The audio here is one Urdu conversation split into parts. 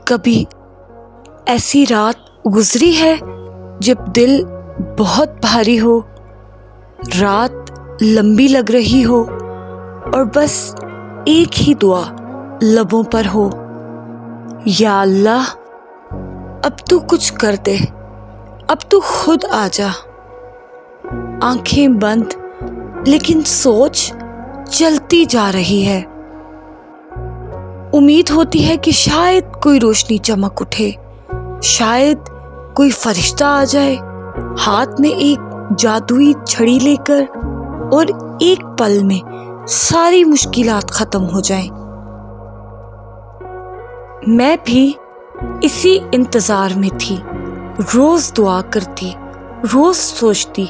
کبھی ایسی رات گزری ہے جب دل بہت بھاری ہو، رات لمبی لگ رہی ہو اور بس ایک ہی دعا لبوں پر ہو، یا اللہ اب تو کچھ کر دے، اب تو خود آ جا۔ آنکھیں بند لیکن سوچ چلتی جا رہی ہے۔ امید ہوتی ہے کہ شاید کوئی روشنی چمک اٹھے، شاید کوئی فرشتہ آ جائے ہاتھ میں ایک جادوئی چھڑی لے کر، اور ایک پل میں ساری مشکلات ختم ہو جائیں۔ میں بھی اسی انتظار میں تھی، روز دعا کرتی، روز سوچتی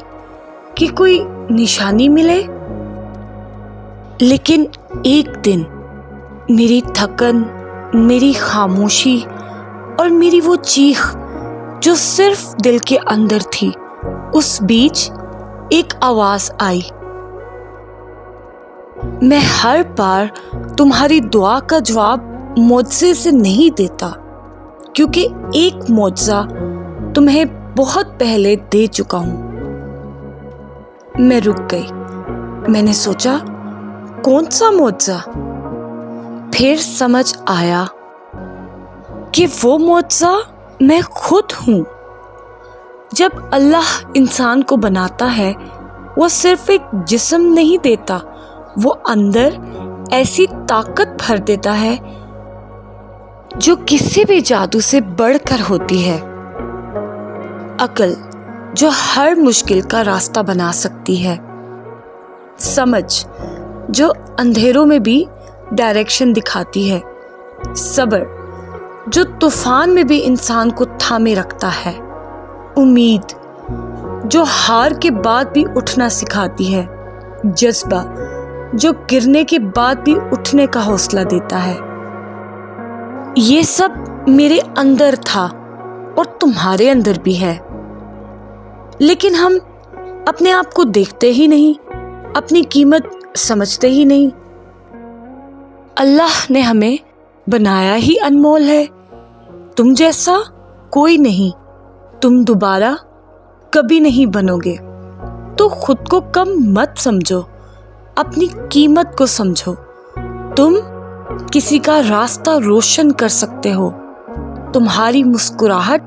کہ کوئی نشانی ملے، لیکن ایک دن میری تھکن، میری خاموشی اور میری وہ چیخ جو صرف دل کے اندر تھی، اس بیچ ایک آواز آئی، میں ہر بار تمہاری دعا کا جواب معجزے سے نہیں دیتا، کیونکہ ایک معجزہ تمہیں بہت پہلے دے چکا ہوں۔ میں رک گئی، میں نے سوچا کون سا معجزہ؟ پھر سمجھ آیا کہ وہ معجزہ میں خود ہوں۔ جب اللہ انسان کو بناتا ہے، وہ صرف ایک جسم نہیں دیتا، وہ اندر ایسی طاقت بھر دیتا ہے جو کسی بھی جادو سے بڑھ کر ہوتی ہے۔ عقل جو ہر مشکل کا راستہ بنا سکتی ہے، سمجھ جو اندھیروں میں بھی ڈائریکشن دکھاتی ہے، صبر جو طوفان میں بھی انسان کو تھامے رکھتا ہے، امید جو ہار کے بعد بھی اٹھنا سکھاتی ہے، جذبہ جو گرنے کے بعد بھی اٹھنے کا حوصلہ دیتا ہے۔ یہ سب میرے اندر تھا اور تمہارے اندر بھی ہے، لیکن ہم اپنے آپ کو دیکھتے ہی نہیں، اپنی قیمت سمجھتے ہی نہیں۔ اللہ نے ہمیں بنایا ہی انمول ہے، تم جیسا کوئی نہیں، تم دوبارہ کبھی نہیں بنو گے، تو خود کو کم مت سمجھو، اپنی قیمت کو سمجھو۔ تم کسی کا راستہ روشن کر سکتے ہو، تمہاری مسکراہٹ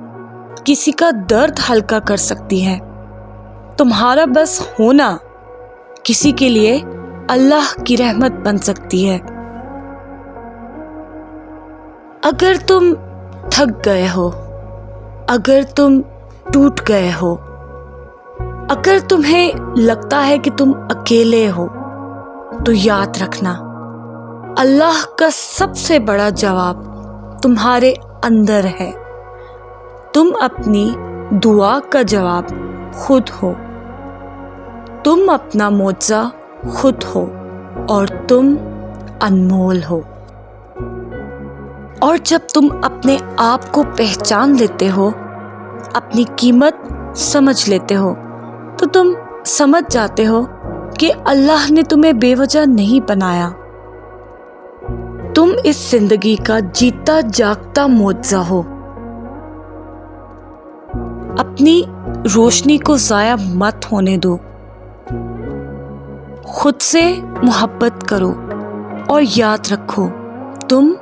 کسی کا درد ہلکا کر سکتی ہے، تمہارا بس ہونا کسی کے لیے اللہ کی رحمت بن سکتی ہے۔ اگر تم تھک گئے ہو، اگر تم ٹوٹ گئے ہو، اگر تمہیں لگتا ہے کہ تم اکیلے ہو، تو یاد رکھنا اللہ کا سب سے بڑا جواب تمہارے اندر ہے۔ تم اپنی دعا کا جواب خود ہو، تم اپنا معجزہ خود ہو، اور تم انمول ہو۔ اور جب تم اپنے آپ کو پہچان لیتے ہو، اپنی قیمت سمجھ لیتے ہو، تو تم سمجھ جاتے ہو کہ اللہ نے تمہیں بے وجہ نہیں بنایا۔ تم اس زندگی کا جیتا جاگتا معجزہ ہو۔ اپنی روشنی کو ضائع مت ہونے دو، خود سے محبت کرو اور یاد رکھو تم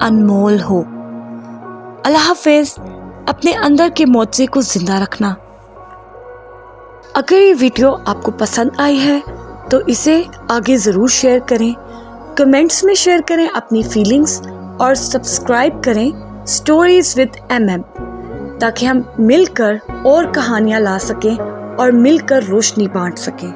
انمول ہو۔ اللہ حافظ۔ اپنے اندر کے معجزے کو زندہ رکھنا۔ اگر یہ ویڈیو آپ کو پسند آئی ہے تو اسے آگے ضرور شیئر کریں، کمنٹس میں شیئر کریں اپنی فیلنگز، اور سبسکرائب کریں اسٹوریز ود MM، تاکہ ہم مل کر اور کہانیاں لا سکیں اور مل کر روشنی بانٹ سکیں۔